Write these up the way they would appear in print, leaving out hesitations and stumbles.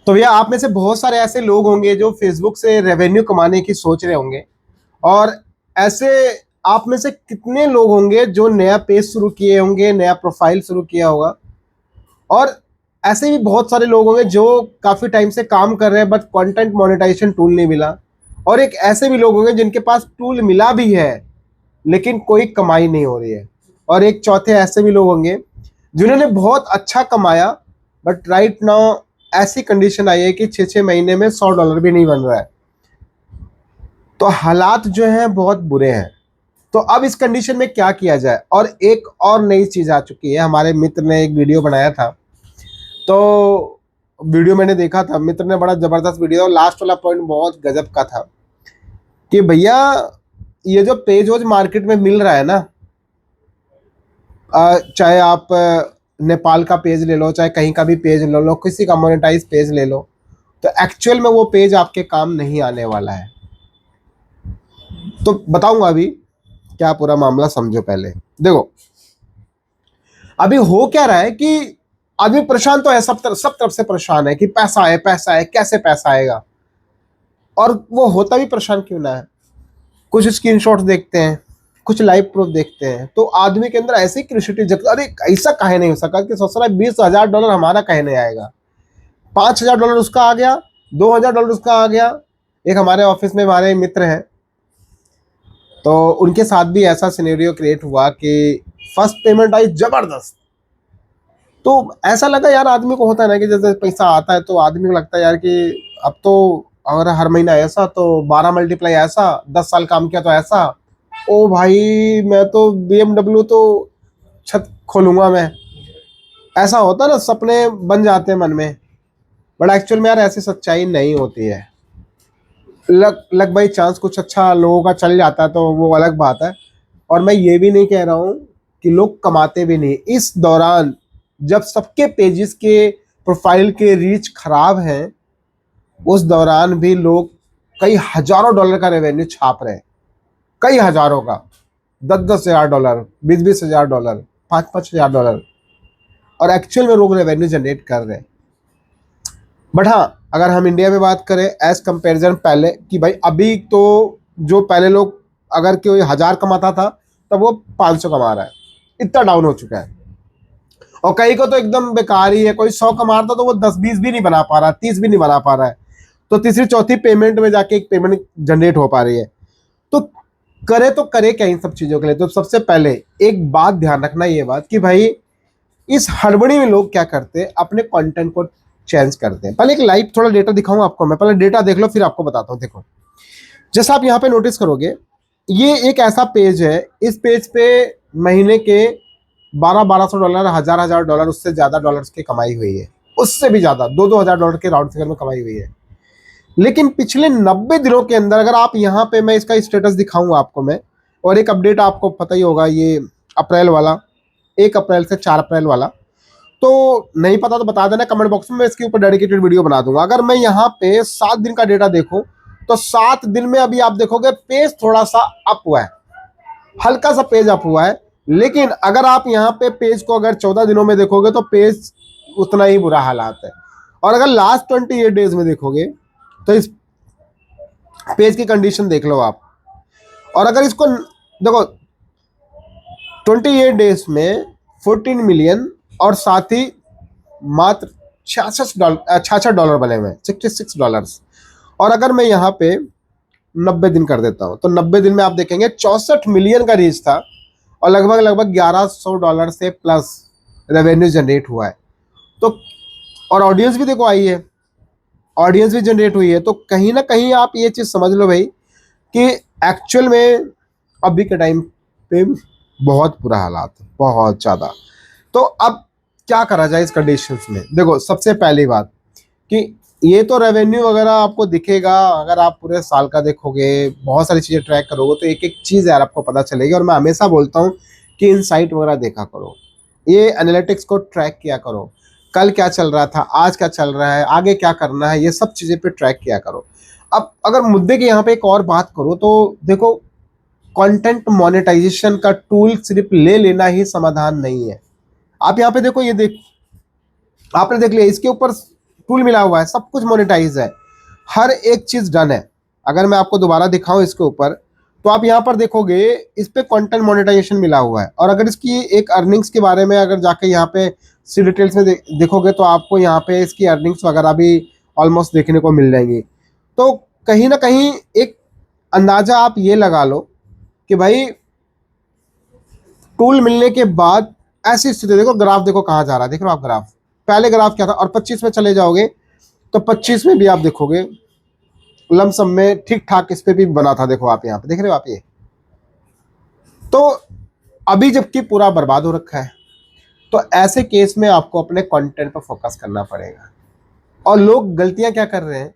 तो भैया आप में से बहुत सारे ऐसे लोग होंगे जो फेसबुक से रेवेन्यू कमाने की सोच रहे होंगे। और ऐसे आप में से कितने लोग होंगे जो नया पेज शुरू किए होंगे, नया प्रोफाइल शुरू किया होगा। और ऐसे भी बहुत सारे लोग होंगे जो काफी टाइम से काम कर रहे हैं बट कंटेंट मोनेटाइजेशन टूल नहीं मिला। और एक ऐसे भी लोग होंगे जिनके पास टूल मिला भी है लेकिन कोई कमाई नहीं हो रही है। और एक चौथे ऐसे भी लोग होंगे जिन्होंने बहुत अच्छा कमाया बट राइट नाउ ऐसी कंडीशन आई है कि 6-6 महीने में $100 भी नहीं बन रहा है। तो हालात जो हैं बहुत बुरे हैं। तो अब इस कंडीशन में क्या किया जाए। और एक और नई चीज आ चुकी है, हमारे मित्र ने एक वीडियो बनाया था। तो वीडियो मैंने देखा था, मित्र ने बड़ा जबरदस्त वीडियो, लास्ट वाला पॉइंट बहुत गजब का था कि भैया ये जो पेज वोज मार्केट में मिल रहा है ना, चाहे आप नेपाल का पेज ले लो, चाहे कहीं का भी पेज ले लो, किसी का मोनेटाइज पेज ले लो, तो एक्चुअल में वो पेज आपके काम नहीं आने वाला है। तो बताऊंगा अभी क्या पूरा मामला, समझो पहले। देखो अभी हो क्या रहा है कि आदमी परेशान तो है, सब तरफ से परेशान है कि पैसा है, पैसा है, कैसे पैसा आएगा। और वो होता भी परेशान क्यों ना है। कुछ स्क्रीनशॉट्स देखते हैं, कुछ लाइव प्रूफ देखते हैं, तो आदमी के अंदर ऐसी क्यूरियोसिटी जगती, अरे ऐसा काहे नहीं हो सका कि सोच रहा है $20,000 हमारा काहे नहीं आएगा। $5,000 उसका आ गया, $2,000 उसका आ गया। एक हमारे ऑफिस में हमारे मित्र हैं, तो उनके साथ भी ऐसा सिनेरियो क्रिएट हुआ कि फर्स्ट पेमेंट आई जबरदस्त। तो ऐसा लगा यार, आदमी को होता है ना कि जैसे पैसा आता है तो आदमी को लगता है यार कि अब तो अगर हर महीना ऐसा तो 12 मल्टीप्लाई ऐसा, 10 साल काम किया तो ऐसा। ओ भाई मैं तो BMW तो छत खोलूंगा मैं। ऐसा होता ना, सपने बन जाते हैं मन में। बट एक्चुअल में यार ऐसी सच्चाई नहीं होती है। लग बाई चांस कुछ अच्छा लोगों का चल जाता है तो वो अलग बात है। और मैं ये भी नहीं कह रहा हूँ कि लोग कमाते भी नहीं। इस दौरान जब सबके पेजेस के प्रोफाइल के रीच खराब हैं, उस दौरान भी लोग कई हजारों डॉलर का रेवेन्यू छाप रहे हैं। कई हजारों का, 10-10 हजार डॉलर, 20-20 हजार डॉलर, 5-5 हजार डॉलर। और एक्चुअल में लोग रेवेन्यू जनरेट कर रहे हैं। बट हाँ, अगर हम इंडिया में बात करें एज कंपेरिजन पहले, कि भाई अभी तो जो पहले लोग अगर कोई 1,000 कमाता था तब वो 500 कमा रहा है, इतना डाउन हो चुका है। और कई को तो एकदम बेकार ही है, कोई 100 कमा रहा था तो वो 10-20 भी नहीं बना पा रहा, 30 भी नहीं बना पा रहा है। तो तीसरी चौथी पेमेंट में जाके एक पेमेंट जनरेट हो पा रही है। तो करे क्या इन सब चीजों के लिए। तो सबसे पहले एक बात ध्यान रखना, ये बात कि भाई इस हड़बड़ी में लोग क्या करते हैं, अपने कंटेंट को चेंज करते हैं। पहले एक लाइव थोड़ा डेटा दिखाऊं आपको मैं, पहले डेटा देख लो फिर आपको बताता हूं। देखो जैसा आप यहाँ पे नोटिस करोगे, ये एक ऐसा पेज है, इस पेज पे महीने के 1200-1200 डॉलर, 1000-1000 डॉलर, उससे ज्यादा डॉलर्स की कमाई हुई है, उससे भी ज्यादा 2-2 हजार डॉलर के राउंड फिगर में कमाई हुई है। लेकिन पिछले 90 दिनों के अंदर अगर आप यहाँ पे, मैं इसका स्टेटस दिखाऊंगा आपको मैं, और एक अपडेट आपको पता ही होगा, ये अप्रैल वाला, 1 अप्रैल से 4 अप्रैल वाला। तो नहीं पता तो बता देना कमेंट बॉक्स में, मैं इसके ऊपर डेडिकेटेड वीडियो बना दूंगा। अगर मैं यहाँ पे 7 दिन का डेटा देखूं तो 7 दिन में अभी आप देखोगे पेज थोड़ा सा अप हुआ है, हल्का सा पेज अप हुआ है। लेकिन अगर आप यहाँ पे पेज को अगर 14 दिनों में देखोगे तो पेज उतना ही बुरा हालात है। और अगर लास्ट 28 डेज में देखोगे तो इस पेज की कंडीशन देख लो आप। और अगर इसको देखो 28 डेज में 14 मिलियन, और साथ ही मात्र $66 बने हुए हैं, $66। और अगर मैं यहाँ पे 90 दिन कर देता हूँ तो 90 दिन में आप देखेंगे 64 मिलियन का रीच था, और लगभग लगभग $1100 से प्लस रेवेन्यू जनरेट हुआ है। तो और ऑडियंस भी देखो आई है, ऑडियंस भी जनरेट हुई है। तो कहीं ना कहीं आप ये चीज़ समझ लो भाई कि एक्चुअल में अभी के टाइम पे बहुत बुरा हालात है, बहुत ज़्यादा। तो अब क्या करा जाए इस कंडीशंस में। देखो सबसे पहली बात कि ये तो रेवेन्यू वगैरह आपको दिखेगा, अगर आप पूरे साल का देखोगे, बहुत सारी चीज़ें ट्रैक करोगे तो एक एक चीज़ यार आपको पता चलेगी। और मैं हमेशा बोलता हूँ कि इनसाइट वगैरह देखा करो, ये एनालिटिक्स को ट्रैक किया करो, कल क्या चल रहा था, आज क्या चल रहा है, आगे क्या करना है, ये सब चीज़ें पे ट्रैक किया करो। अब अगर मुद्दे की यहाँ पे एक और बात करो तो देखो, कंटेंट मोनेटाइजेशन का टूल सिर्फ ले लेना ही समाधान नहीं है। आप यहाँ पे देखो, ये देख, आपने देख लिया इसके ऊपर टूल मिला हुआ है, सब कुछ मोनेटाइज है, हर एक चीज डन है। अगर मैं आपको दोबारा दिखाऊं इसके ऊपर, तो आप यहाँ पर देखोगे इस पे कंटेंट मोनेटाइजेशन मिला हुआ है। और अगर इसकी एक अर्निंग्स के बारे में अगर जाके यहाँ पे सी डिटेल्स में देखोगे, तो आपको यहाँ पे इसकी अर्निंग्स वगैरह भी ऑलमोस्ट देखने को मिल जाएंगी। तो कहीं ना कहीं एक अंदाजा आप ये लगा लो कि भाई टूल मिलने के बाद ऐसी स्थिति, देखो ग्राफ देखो कहाँ जा रहा है, देख रहे हो आप ग्राफ, पहले ग्राफ क्या था, और 25 में चले जाओगे तो 25 में भी आप देखोगे लमसम में ठीक ठाक इस पे भी बना था। देखो आप यहाँ पे देख रहे हो आप ये, तो अभी जबकि पूरा बर्बाद हो रखा है। तो ऐसे केस में आपको अपने कंटेंट पर फोकस करना पड़ेगा। और लोग गलतियां क्या कर रहे हैं,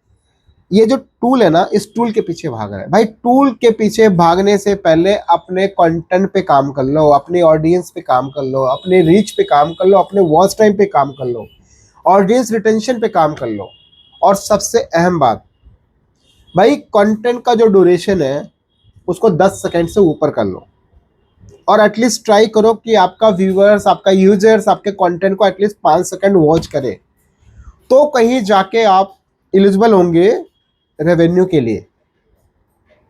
ये जो टूल है ना, इस टूल के पीछे भाग रहे हैं। भाई टूल के पीछे भागने से पहले अपने कंटेंट पे काम कर लो, अपनी ऑडियंस पे काम कर लो, अपने रीच पे काम कर लो, अपने वॉच टाइम पे काम कर लो, ऑडियंस रिटेंशन पे काम कर लो। और सबसे अहम बात, भाई कंटेंट का जो ड्यूरेशन है उसको 10 सेकंड से ऊपर कर लो। और एटलीस्ट ट्राई करो कि आपका व्यूअर्स, आपका यूजर्स आपके कंटेंट को एटलीस्ट 5 सेकंड वॉच करे, तो कहीं जाके आप एलिजिबल होंगे रेवेन्यू के लिए।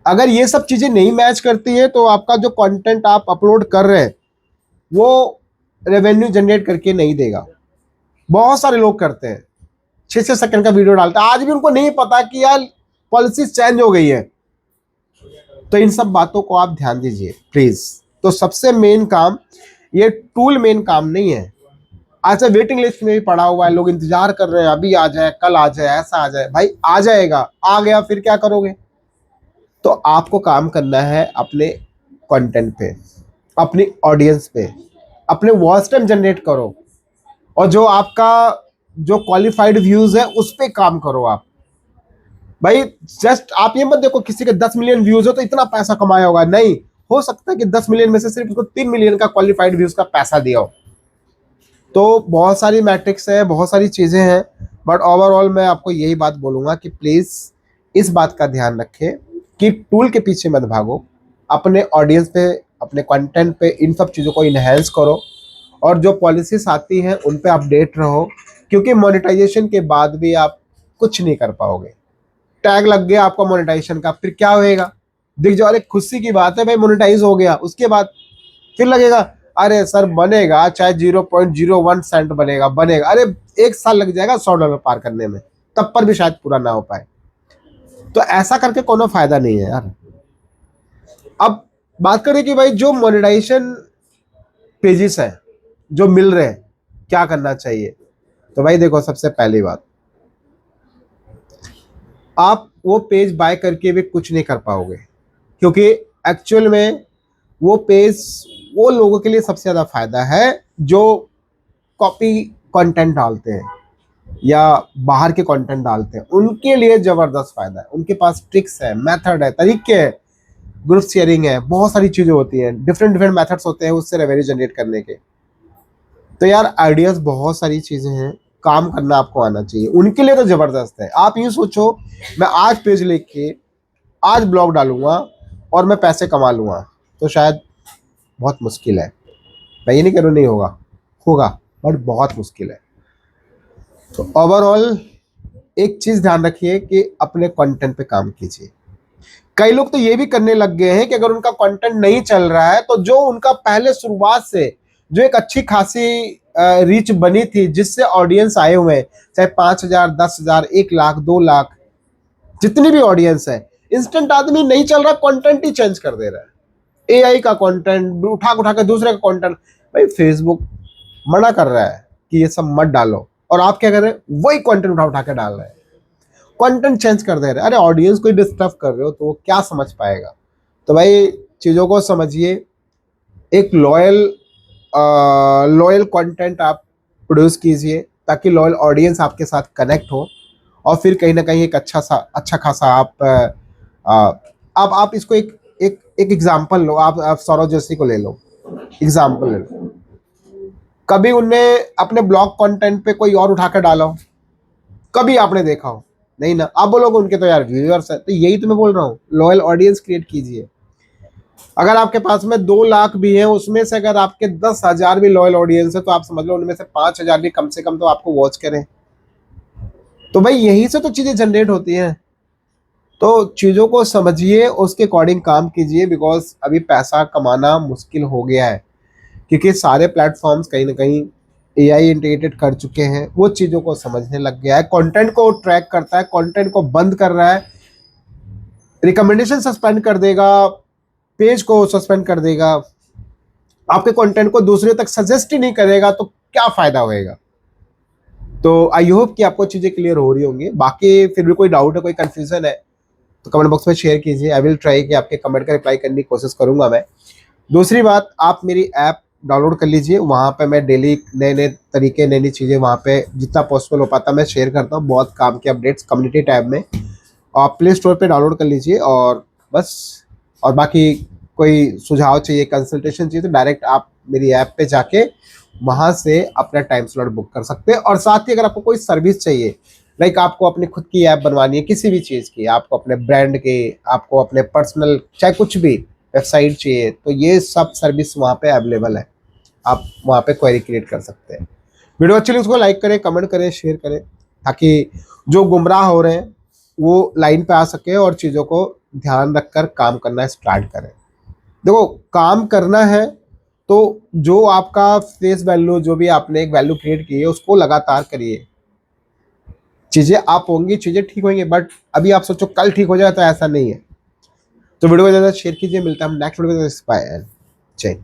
अगर ये सब चीजें नहीं मैच करती है तो आपका जो कंटेंट आप अपलोड कर रहे हैं वो रेवेन्यू जनरेट करके नहीं देगा। बहुत सारे लोग करते हैं, 6-6 सेकंड का वीडियो डालते हैं, आज भी उनको नहीं पता कि यार पॉलिसी चेंज हो गई है। तो इन सब बातों को आप ध्यान दीजिए प्लीज। तो सबसे मेन काम, ये टूल मेन काम नहीं है। आज वेटिंग लिस्ट में भी पड़ा हुआ है, लोग इंतजार कर रहे हैं अभी आ जाए, कल आ जाए, ऐसा आ जाए। भाई आ जाएगा, आ गया फिर क्या करोगे? तो आपको काम करना है अपने कंटेंट पे, अपनी ऑडियंस पे, अपने वॉच टाइम जनरेट करो, और जो आपका जो क्वालिफाइड व्यूज है उस पे काम करो आप। भाई जस्ट आप ये मत देखो किसी के 10 मिलियन व्यूज हो तो इतना पैसा कमाया होगा, नहीं। हो सकता है कि 10 मिलियन में से सिर्फ उसको 3 मिलियन का क्वालिफाइड व्यूज का पैसा दिया हो। तो बहुत सारी मैट्रिक्स है, बहुत सारी चीजें हैं, बट ओवरऑल मैं आपको यही बात बोलूंगा कि प्लीज इस बात का ध्यान रखें कि टूल के पीछे मत भागो, अपने ऑडियंस पे, अपने कंटेंट पे इन सब चीज़ों को इन्हेंस करो, और जो पॉलिसीज आती हैं उन पे अपडेट रहो, क्योंकि मोनेटाइजेशन के बाद भी आप कुछ नहीं कर पाओगे। टैग लग गया आपका मोनेटाइजेशन का, फिर क्या होएगा? दिख जाओ, अरे खुशी की बात है भाई मोनेटाइज हो गया, उसके बाद फिर लगेगा अरे सर बनेगा, चाहे 0.01 सेंट बनेगा। अरे 1 साल लग जाएगा $100 पार करने में, तब पर भी शायद पूरा ना हो पाए। तो ऐसा करके कोनो फायदा नहीं है यार। अब बात करें कि भाई जो मोनेटाइजेशन पेजेस है जो मिल रहे हैं, क्या करना चाहिए? तो भाई देखो, सबसे पहली बात, आप वो पेज बाय करके भी कुछ नहीं कर पाओगे, क्योंकि एक्चुअल में वो पेज वो लोगों के लिए सबसे ज्यादा फायदा है जो कॉपी कंटेंट डालते हैं या बाहर के कंटेंट डालते हैं, उनके लिए जबरदस्त फायदा है। उनके पास ट्रिक्स है, मेथड है, तरीके हैं, ग्रुप शेयरिंग है, बहुत सारी चीजें होती हैं, डिफरेंट डिफरेंट मेथड्स होते हैं उससे रेवेन्यू जनरेट करने के। तो यार आइडियाज बहुत सारी चीजें हैं, काम करना आपको आना चाहिए, उनके लिए तो जबरदस्त है। आप यूं सोचो, मैं आज पेज लेके आज ब्लॉग डालूंगा और मैं पैसे कमा लूंगा, तो शायद बहुत मुश्किल है। मैं ये नहीं कह रहा नहीं होगा, होगा, बट बहुत मुश्किल है। तो ओवरऑल एक चीज ध्यान रखिए कि अपने कंटेंट पे काम कीजिए। कई लोग तो ये भी करने लग गए हैं कि अगर उनका कंटेंट नहीं चल रहा है तो जो उनका पहले शुरुआत से जो एक अच्छी खासी रीच बनी थी, जिससे ऑडियंस आए हुए हैं, चाहे 5,000, 10,000, 1 लाख, 2 लाख, जितनी भी ऑडियंस है, इंस्टेंट आदमी नहीं चल रहा, कंटेंट ही चेंज कर दे रहा है, एआई का कंटेंट उठा उठा के दूसरे का कंटेंट। भाई फेसबुक मना कर रहा है कि ये सब मत डालो, और आप क्या कर रहे हैं? वही कंटेंट उठा उठा के डाल रहे हैं, कंटेंट चेंज कर दे रहे हैं। अरे ऑडियंस को डिस्टर्ब कर रहे हो तो वो क्या समझ पाएगा? तो भाई चीज़ों को समझिए, एक लॉयल कंटेंट आप प्रोड्यूस कीजिए ताकि लॉयल ऑडियंस आपके साथ कनेक्ट हो, और फिर कहीं ना कहीं एक अच्छा खासा आप इसको एक एग्जांपल लो। आप सौरव जोशी को ले लो, एग्जांपल ले लो। कभी उनने अपने ब्लॉग कंटेंट पे कोई और उठा कर डाला हो? कभी आपने देखा हो? नहीं ना। आप बोलोगे उनके तो यार व्यूअर्स है, तो यही तो मैं बोल रहा हूँ, लॉयल ऑडियंस क्रिएट कीजिए। अगर आपके पास में 2 लाख भी है, उसमें से अगर आपके 10,000 भी लॉयल ऑडियंस है, तो आप समझ लो उनमें से 5,000 भी कम से कम तो आपको वॉच करें। तो भाई यहीं से तो चीजें जनरेट होती हैं। तो चीजों को समझिए, उसके अकॉर्डिंग काम कीजिए, बिकॉज अभी पैसा कमाना मुश्किल हो गया है, क्योंकि सारे प्लेटफॉर्म्स कहीं ना कहीं एआई इंटीग्रेटेड कर चुके हैं। वो चीजों को समझने लग गया है, कंटेंट को ट्रैक करता है, कंटेंट को बंद कर रहा है, रिकमेंडेशन सस्पेंड कर देगा, पेज को सस्पेंड कर देगा, आपके कंटेंट को दूसरे तक सजेस्ट ही नहीं करेगा, तो क्या फायदा होएगा। तो आई होप कि आपको चीजें क्लियर हो रही होंगी। बाकी फिर भी कोई डाउट है, कोई कंफ्यूजन है, तो कमेंट बॉक्स में शेयर कीजिए। आई विल ट्राई कि आपके कमेंट का रिप्लाई करने की कोशिश करूंगा मैं। दूसरी बात, आप मेरी ऐप डाउनलोड कर लीजिए, वहाँ पे मैं डेली नए नए तरीके, नई नई चीज़ें वहाँ पे जितना पॉसिबल हो पाता मैं शेयर करता हूँ, बहुत काम के अपडेट्स कम्युनिटी टैब में। आप प्ले स्टोर पे डाउनलोड कर लीजिए, और बस। और बाकी कोई सुझाव चाहिए, कंसल्टेशन चाहिए, तो डायरेक्ट आप मेरी ऐप पे जाके वहाँ से अपना टाइम स्लॉट बुक कर सकते हैं। और साथ ही अगर आपको कोई सर्विस चाहिए, लाइक आपको अपनी खुद की ऐप बनवानी है किसी भी चीज़ की, आपको अपने ब्रांड के, आपको अपने पर्सनल, चाहे कुछ भी वेबसाइट चाहिए, तो ये सब सर्विस वहाँ पे अवेलेबल है। आप वहाँ पे क्वेरी क्रिएट कर सकते हैं। वीडियो अच्छी लगी उसको लाइक करें, कमेंट करें, शेयर करें, ताकि जो गुमराह हो रहे हैं वो लाइन पे आ सके और चीज़ों को ध्यान रखकर काम करना स्टार्ट करें। देखो, काम करना है तो जो आपका फेस वैल्यू, जो भी आपने एक वैल्यू क्रिएट की है, उसको लगातार करिए। चीज़ें आप होंगी, चीज़ें ठीक होंगी, बट अभी आप सोचो कल ठीक हो जाए, तो ऐसा नहीं है। तो वीडियो को ज़्यादा शेयर कीजिए। मिलता है हम नेक्स्ट वीडियो में। बाय। जय।